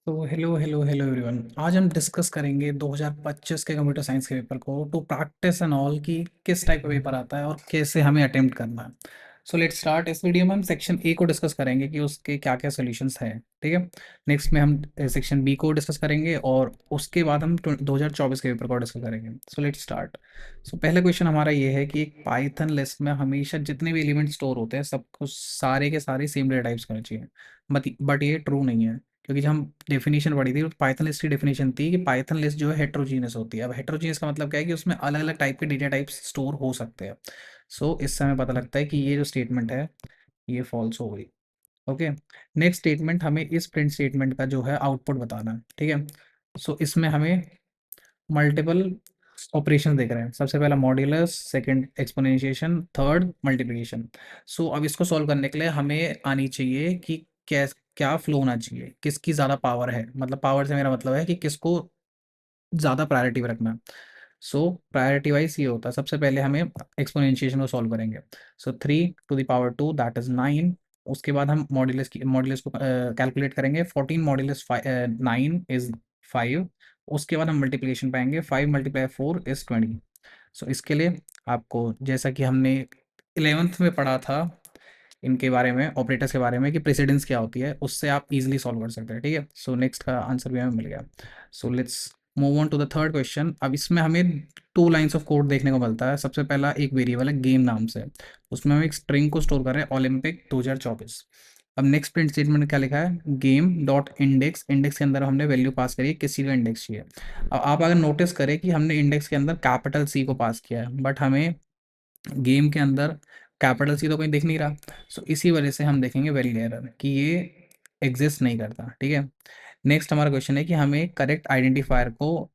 तो hello hello hello everyone. आज हम डिस्कस करेंगे 2025 के कंप्यूटर साइंस के पेपर को टू प्रैक्टिस एंड ऑल की किस टाइप का पेपर आता है और कैसे हमें अटेम्प्ट करना है। So let's start. इस वीडियो में हम सेक्शन ए को डिस्कस करेंगे कि उसके क्या क्या सॉल्यूशंस हैं। ठीक है। नेक्स्ट में हम सेक्शन बी को डिस्कस करेंगे और उसके बाद हम 2024 के पेपर को डिस्कस करेंगे। So let's start. सो पहला क्वेश्चन हमारा ये है कि एक पाइथन लिस्ट में हमेशा जितने भी एलिमेंट स्टोर होते हैं सब कुछ सारे के सारे सेम डेटा टाइप्स होने चाहिए। बट ये ट्रू नहीं है, क्योंकि जब हम डेफिनेशन पढ़ी थी तो पाइथन लिस्ट की डेफिनेशन थी कि पाइथन लिस्ट जो है हेट्रोजीनियस होती है। अब हेट्रोजीनियस का मतलब क्या है कि उसमें अलग अलग टाइप के डेटा टाइप्स स्टोर हो सकते हैं। सो इससे हमें पता लगता है कि ये जो स्टेटमेंट है ये फॉल्स हो गई। ओके। नेक्स्ट स्टेटमेंट, हमें इस प्रिंट स्टेटमेंट का जो है आउटपुट बताना है। ठीक है। सो इसमें हमें मल्टीपल ऑपरेशन देख रहे हैं। सबसे पहला modulus, second exponentiation, third multiplication. So अब इसको सॉल्व करने के लिए हमें आनी चाहिए कि क्या क्या फ्लो होना चाहिए, किसकी ज़्यादा पावर है। मतलब पावर से मेरा मतलब है कि किसको ज़्यादा प्रायोरिटी पे रखना है। सो प्रायोरिटी वाइज ये होता है, सबसे पहले हमें एक्सपोनेंशिएशन को सॉल्व करेंगे। सो 3 to the power 2 that is 9। उसके बाद हम मॉड्यूलस को कैलकुलेट करेंगे। 14 मॉड्यूलस 9 इज 5। उसके बाद हम मल्टीप्लिकेशन पाएंगे, 5 × 4 इज 20। सो इसके लिए आपको, जैसा कि हमने 11th में पढ़ा था इनके बारे में, ऑपरेटर्स के बारे में, कि प्रेसिडेंस क्या होती है, उससे आप इजीली सॉल्व कर सकते हैं। ठीक है। सो नेक्स्ट का आंसर भी हमें मिल गया। So let's move on to the third question. अब इसमें हमें टू लाइंस ऑफ कोड देखने को मिलता है। सबसे पहला एक वेरिएबल है गेम नाम से, उसमें हम एक स्ट्रिंग को स्टोर कर रहे हैं, ओलंपिक 2024। अब नेक्स्ट प्रिंट स्टेटमेंट क्या लिखा है, गेम डॉट इंडेक्स। इंडेक्स के अंदर हमने वैल्यू पास करी है, किसी का इंडेक्स चाहिए। अब आप अगर नोटिस करें कि हमने इंडेक्स के अंदर कैपिटल सी को पास किया है, बट हमें गेम के अंदर कैपिटल सी तो कहीं दिख नहीं रहा। सो इसी वजह से हम देखेंगे वैलिड एरर कि ये एग्जिस्ट नहीं करता। ठीक है। नेक्स्ट हमारा क्वेश्चन है कि हमें करेक्ट आइडेंटिफायर को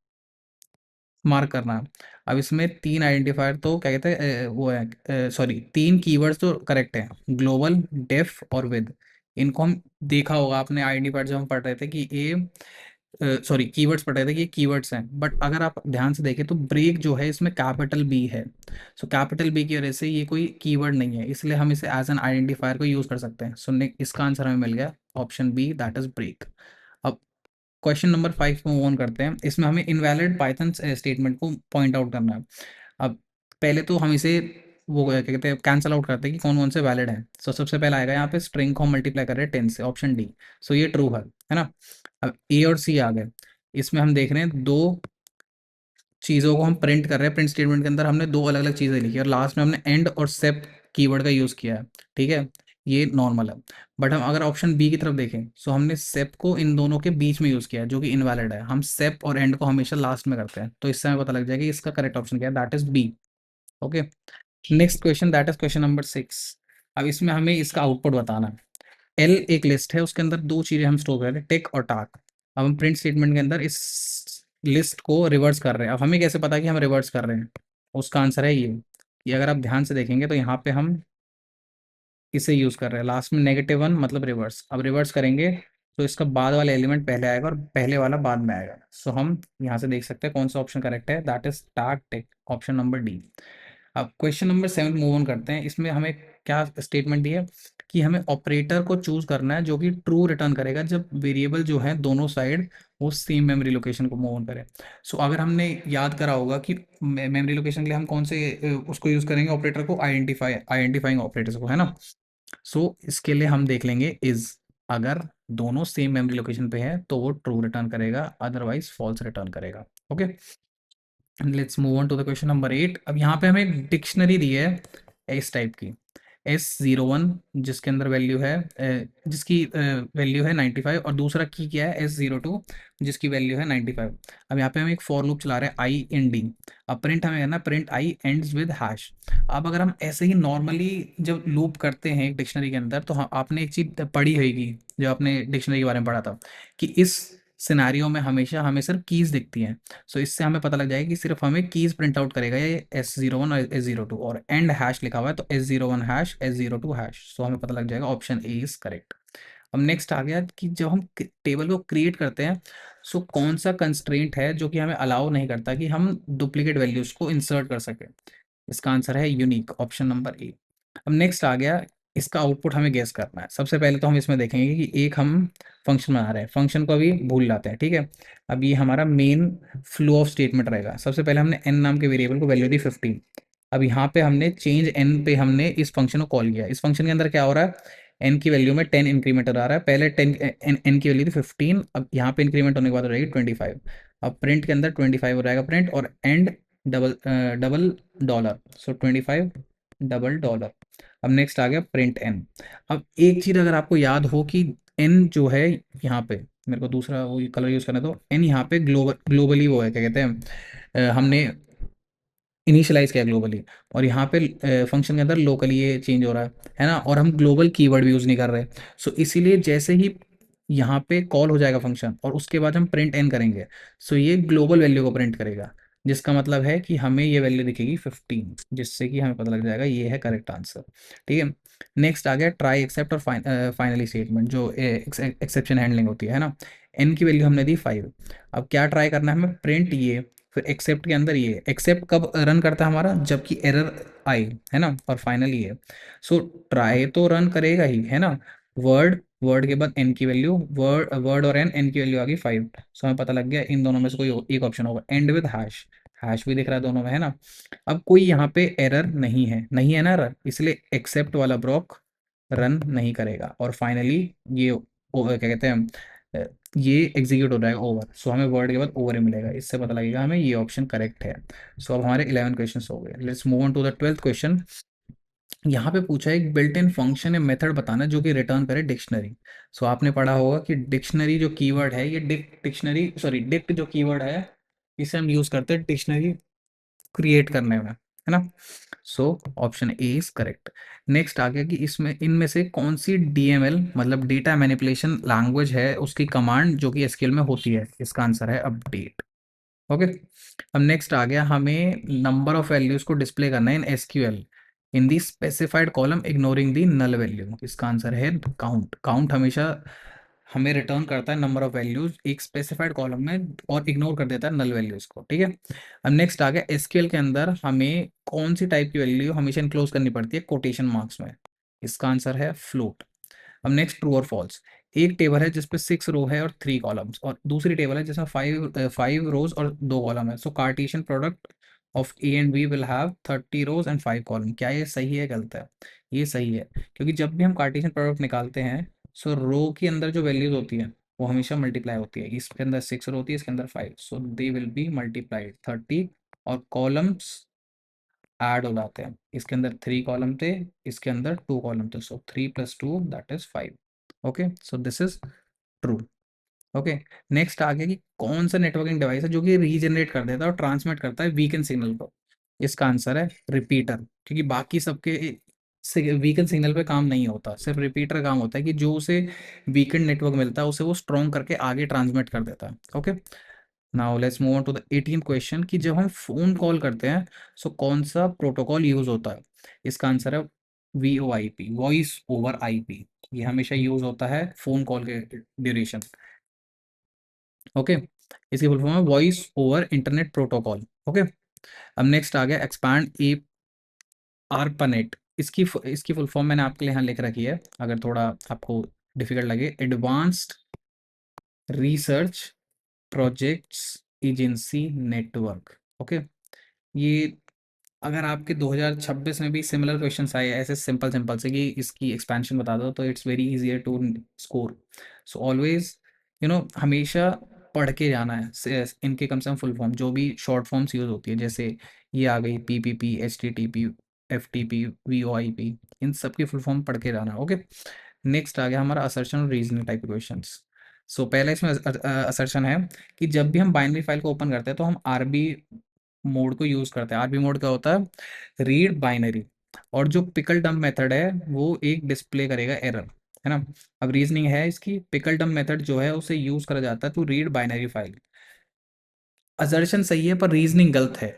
मार्क करना है। अब इसमें तीन आइडेंटिफायर तो क्या कहते हैं, वो है, सॉरी, तीन कीवर्ड्स तो करेक्ट हैं, ग्लोबल, डेफ और विद। इनको हम देखा होगा आपने आइडेंटिफायर जब हम पढ़ रहे थे कि ये, सॉरी, कीवर्ड्स पढ़ रहे थे कि ये कीवर्ड्स हैं। बट अगर आप ध्यान से देखें तो ब्रेक जो है इसमें कैपिटल बी है। सो कैपिटल बी की वजह से ये कोई कीवर्ड नहीं है, इसलिए हम इसे एज एन आइडेंटिफायर को यूज़ कर सकते हैं। सो इसका आंसर हमें मिल गया option B, that is break. अब क्वेश्चन नंबर 5 में मूव ऑन करते हैं। इसमें हमें इनवैलिड पाइथन स्टेटमेंट को पॉइंट आउट करना है। अब पहले तो हम इसे वो क्या कहते हैं, कैंसल आउट करते हैं कि कौन कौन से वैलिड है। सो सबसे पहला आएगा यहाँ पे, स्ट्रिंग को हम मल्टीप्लाई कर रहे हैं 10 से, ऑप्शन डी। सो ये ट्रू है ना। अब ए और सी आ गए। इसमें हम देख रहे हैं दो चीज़ों को हम प्रिंट कर रहे हैं। प्रिंट स्टेटमेंट के अंदर हमने दो अलग अलग चीज़ें लिखी है और लास्ट में हमने एंड और सेप कीवर्ड का यूज़ किया है। ठीक है। ये नॉर्मल है। बट हम अगर ऑप्शन बी की तरफ देखें, सो हमने सेप को इन दोनों के बीच में यूज़ किया है, जो कि इनवैलिड है। हम सेप और एंड को हमेशा लास्ट में करते हैं, तो इससे हमें पता लग जाएगा कि इसका करेक्ट ऑप्शन क्या है, that is B. Okay. Next question, that is question number 6। अब इसमें हमें इसका आउटपुट बताना है। एल एक लिस्ट है, उसके अंदर दो चीज़ें हम स्टोर कर रहे हैं, टेक और टाक। अब हम प्रिंट स्टेटमेंट के अंदर इस लिस्ट को रिवर्स कर रहे हैं। अब हमें कैसे पता कि हम रिवर्स कर रहे हैं, उसका आंसर है ये, कि अगर आप ध्यान से देखेंगे तो यहाँ पे हम इसे यूज़ कर रहे हैं, लास्ट में -1 मतलब रिवर्स। अब रिवर्स करेंगे तो इसका बाद वाला एलिमेंट पहले आएगा और पहले वाला बाद में आएगा। सो हम यहाँ से देख सकते हैं कौन सा ऑप्शन करेक्ट है, दैट इज टाक टेक, ऑप्शन नंबर डी। अब क्वेश्चन नंबर 7 मूव ऑन करते हैं। इसमें हमें क्या स्टेटमेंट दी है कि हमें ऑपरेटर को चूज करना है जो कि ट्रू रिटर्न करेगा जब वेरिएबल जो है दोनों साइड वो सेम मेमोरी लोकेशन को मूव ऑन करे। सो अगर हमने याद करा होगा कि मेमोरी लोकेशन के लिए हम कौन से उसको यूज करेंगे, ऑपरेटर को, आइडेंटिफाइंग ऑपरेटर्स को, है ना। सो इसके लिए हम देख लेंगे इज, अगर दोनों सेम मेमोरी लोकेशन पे है तो वो ट्रू रिटर्न करेगा, अदरवाइज फॉल्स रिटर्न करेगा। Okay. Let's move on to the question number 8। अब यहाँ पे हमें एक डिक्शनरी दी है इस टाइप की, S01, जिसके अंदर वैल्यू है जिसकी वैल्यू है 95, और दूसरा की क्या है S02, जिसकी वैल्यू है 95। अब यहाँ पे हम एक फॉर लूप चला रहे हैं आई इन डी। अब प्रिंट हमें करना, print I ends with hash. अब अगर हम ऐसे ही नॉर्मली जब लूप करते हैं एक डिक्शनरी के अंदर, तो आपने एक चीज़ पढ़ी होगी जब आपने डिक्शनरी के बारे में पढ़ा था, कि इस सिनेरियो में हमेशा हमें सिर्फ कीज़ दिखती हैं। सो इससे हमें पता लग जाएगा कि सिर्फ हमें कीज़ प्रिंट आउट करेगा ये S01 और S02, और एंड हैश लिखा हुआ है तो S01 हैश S02 हैश। सो हमें पता लग जाएगा ऑप्शन ए इज़ करेक्ट। अब नेक्स्ट आ गया कि जब हम टेबल को क्रिएट करते हैं, सो कौन सा कंस्ट्रेंट है जो कि हमें अलाउ नहीं करता कि हम डुप्लीकेट वैल्यूज़ को इंसर्ट कर सकें। इसका आंसर है यूनिक, ऑप्शन नंबर ए। अब नेक्स्ट आ गया इसका आउटपुट हमें गेस करना है। सबसे पहले तो हम इसमें देखेंगे कि एक हम फंक्शन बना रहे हैं, फंक्शन को अभी भूल जाते हैं, ठीक है। अब ये हमारा मेन फ्लो ऑफ स्टेटमेंट रहेगा। सबसे पहले हमने एन नाम के वेरिएबल को वैल्यू दी 15। अब यहाँ पे हमने चेंज एन पे हमने इस फंक्शन को कॉल किया। इस फंक्शन के अंदर क्या हो रहा है, एन की वैल्यू में 10 इंक्रीमेंटर आ रहा है। पहले 10 एन की वैल्यू थी 15, अब यहाँ पे इंक्रीमेंट होने के बाद हो रहेगी 25। अब प्रिंट के अंदर 25 हो जाएगा प्रिंट, और and double double dollar, so 25 double dollar. अब नेक्स्ट आ गया प्रिंट एन। अब एक चीज़ अगर आपको याद हो कि एन जो है यहाँ पे, मेरे को दूसरा वो कलर यूज़ करना, तो एन यहाँ पे ग्लोबली वो है, क्या कहते हैं, हमने इनिशियलाइज किया ग्लोबली, और यहाँ पे फंक्शन के अंदर लोकली ये चेंज हो रहा है ना, और हम ग्लोबल कीवर्ड भी यूज़ नहीं कर रहे। सो इसीलिए जैसे ही यहाँ पे कॉल हो जाएगा फंक्शन और उसके बाद हम प्रिंट एन करेंगे, सो ये ग्लोबल वैल्यू को प्रिंट करेगा, जिसका मतलब है कि हमें ये वैल्यू दिखेगी 15, जिससे कि हमें पता लग जाएगा ये है करेक्ट आंसर, ठीक है। नेक्स्ट आ गया ट्राई एक्सेप्ट और फाइनली स्टेटमेंट, जो एक्सेप्शन हैंडलिंग होती है ना। एन की वैल्यू हमने दी 5। अब क्या ट्राई करना है हमें, प्रिंट ये, फिर एक्सेप्ट के अंदर ये, एक्सेप्ट कब रन करता है हमारा, जबकि एरर आई, है ना, और फाइनली ये। सो ट्राई तो रन करेगा ही, है ना। वर्ड वर्ड के बाद एन की वैल्यू, वर्ड वर्ड और एन की वैल्यू आ गई 5। सो हमें पता लग गया इन दोनों में से कोई एक ऑप्शन होगा। एंड विद हैश, हैश भी दिख रहा है दोनों में, है ना। अब कोई यहाँ पे एरर नहीं है, नहीं है ना एरर, इसलिए एक्सेप्ट वाला ब्लॉक रन नहीं करेगा, और फाइनली ये क्या कहते हैं, ये एग्जीक्यूट हो जाएगा ओवर। सो हमें वर्ड के बाद ओवर ही मिलेगा, इससे पता लगेगा हमें ये ऑप्शन करेक्ट है। सो अब हमारे 11 क्वेश्चन हो गए। Let's move on to the 12th question. यहाँ पे पूछा है एक बिल्ट इन फंक्शन या मेथड बताना जो कि रिटर्न करे डिक्शनरी। सो आपने पढ़ा होगा कि डिक्शनरी जो कीवर्ड है, ये डिक्शनरी सॉरी डिक्ट जो कीवर्ड है, इसे हम यूज करते हैं डिक्शनरी क्रिएट करने में, है ना। So option A is correct. Next आ गया कि इसमें इनमें से कौन सी डीएमएल मतलब डेटा मैनिपुलेशन लैंग्वेज है, उसकी कमांड जो कि एसक्यूएल में होती है। इसका आंसर है अपडेट। ओके। अब नेक्स्ट आ गया, हमें नंबर ऑफ वैल्यूज को डिस्प्ले करना है in SQL in the specified column ignoring the null value. इसका आंसर है काउंट। काउंट हमेशा हमें रिटर्न करता है नंबर ऑफ वैल्यूज एक स्पेसिफाइड कॉलम में, और इग्नोर कर देता है नल वैल्यूज को, ठीक है। अब नेक्स्ट आ गया, एसक्यूएल के अंदर हमें कौन सी टाइप की वैल्यू हमेशा इनक्लोज करनी पड़ती है कोटेशन मार्क्स में। इसका आंसर है फ्लोट। अब नेक्स्ट ट्रू और फॉल्स। एक टेबल है जिसपे 6 रो है और 3 कॉलम्स, और दूसरी टेबल है जिसमें 5 रोज और 2 कॉलम है। So Cartesian product of A and B will have 30 rows and 5 column. क्या ये सही है गलत है? ये सही है, क्योंकि जब भी हम कार्टेशियन प्रोडक्ट निकालते हैं, सो रो के अंदर जो वैल्यूज होती है वो हमेशा मल्टीप्लाई होती है। इसके अंदर 6 रो होती है, इसके अंदर 5, सो दे विल बी मल्टीप्लाइड 30, और कॉलम्स ऐड हो जाते हैं। इसके अंदर 3 कॉलम थे, इसके अंदर 2 कॉलम थे, so 3 + 2 that is 5। Okay, so this is true. Okay. Next आ गया कि कौन सा नेटवर्किंग डिवाइस है जो कि रीजनरेट कर देता है और ट्रांसमिट करता है वीकन सिग्नल को। इसका आंसर है रिपीटर, क्योंकि बाकी सबके वीकन सिग्नल पे काम नहीं होता, सिर्फ रिपीटर काम होता है कि जो उसे वीकन नेटवर्क मिलता है उसे वो स्ट्रॉन्ग करके आगे ट्रांसमिट कर देता है। Okay. Now let's move on to the 18th question कि जब हम फोन कॉल करते हैं, सो कौन सा प्रोटोकॉल यूज होता है। इसका आंसर है VoIP, वॉइस ओवर आईपी। ये हमेशा यूज होता है फोन कॉल के ड्यूरेशन। ओके। इसकी फुल फॉर्म है voice over internet protocol. Okay. अब नेक्स्ट आ गया एक्सपैंड ए आरपानेट। इसकी फुल फॉर्म मैंने आपके लिए यहाँ लिख रखी है, अगर थोड़ा आपको डिफिकल्ट लगे। Advanced research projects agency network. Okay. ये अगर आपके 2026 में भी सिमिलर क्वेश्चंस आए ऐसे सिंपल सिंपल से कि इसकी एक्सपेंशन बता दो, तो it's very easier to score. So always हमेशा पढ़ के जाना है इनके कम से कम फुल फॉर्म, जो भी शॉर्ट फॉर्म्स यूज होती है, जैसे ये आ गई PPP, HTTP, FTP, VoIP, इन सब की फुल फॉर्म पढ़ के जाना। ओके। नेक्स्ट आ गया हमारा असर्शन और रीजनिंग टाइप क्वेश्चंस। सो पहला इसमें असर्शन है कि जब भी हम बाइनरी फाइल को ओपन करते हैं तो हम आरबी मोड को यूज करते हैं। आरबी मोड क्या होता है, रीड बाइनरी, और जो पिकल डंप मेथड है वो एक डिस्प्ले करेगा एरर, है ना। अब रीजनिंग है इसकी, पिकल डंप मेथड जो है उसे यूज करा जाता है to read binary file. Assertion सही है पर रीजनिंग गलत है,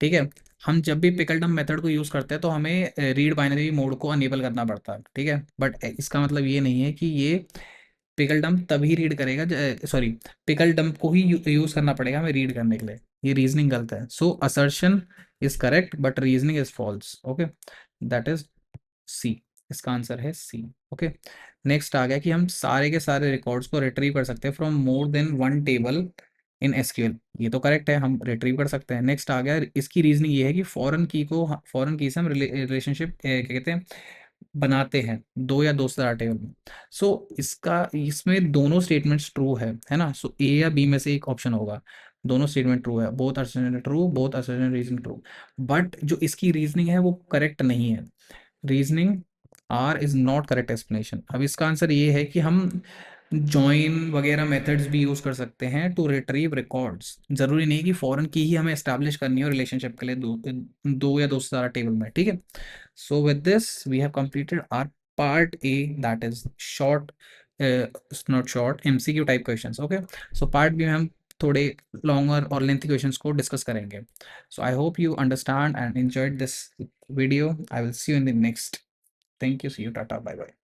ठीक है। हम जब भी पिकल डंप मेथड को यूज करते हैं तो हमें रीड बाइनरी मोड को अनेबल करना पड़ता है, ठीक है। बट इसका मतलब ये नहीं है कि ये पिकल डंप तभी रीड करेगा, सॉरी, पिकल डंप को ही यूज करना पड़ेगा हमें रीड करने के लिए। ये रीजनिंग गलत है। So assertion is correct but reasoning is false. Okay, that is C. इसका आंसर है सी। ओके, नेक्स्ट आ गया कि हम सारे के सारे रिकॉर्ड्स को रिट्रीव कर सकते हैं from more than one table in SQL. ये तो करेक्ट है, हम रिट्रीव कर सकते हैं। नेक्स्ट आ गया, इसकी रीजनिंग ये है कि फॉरेन की से हम रिलेशनशिप क्या कहते हैं, बनाते हैं दो या दो से ज़्यादा टेबल में। सो इसका इसमें दोनों स्टेटमेंट्स ट्रू है ना। सो ए या बी में से एक ऑप्शन होगा। दोनों स्टेटमेंट ट्रू है, both are true, both are reasoning true. But जो इसकी रीजनिंग है वो करेक्ट नहीं है। Reasoning R is not correct explanation. अब इसका आंसर ये है कि हम जॉइन वगैरह मेथड्स भी यूज कर सकते हैं टू रिट्रीव रिकॉर्ड्स। जरूरी नहीं कि फॉरेन की ही हमें एस्टैब्लिश करनी हो रिलेशनशिप के लिए दो या दो से ज़्यादा टेबल में, ठीक है। So with this we have completed our part A, that is short, not short, MCQ type questions. Okay, so part B में हम थोड़े लॉन्गर और लेंथी क्वेश्चंस को डिस्कस करेंगे। So I hope you understand and enjoyed this video. I will see you in the next. Thank you. See you. Tata. Bye bye.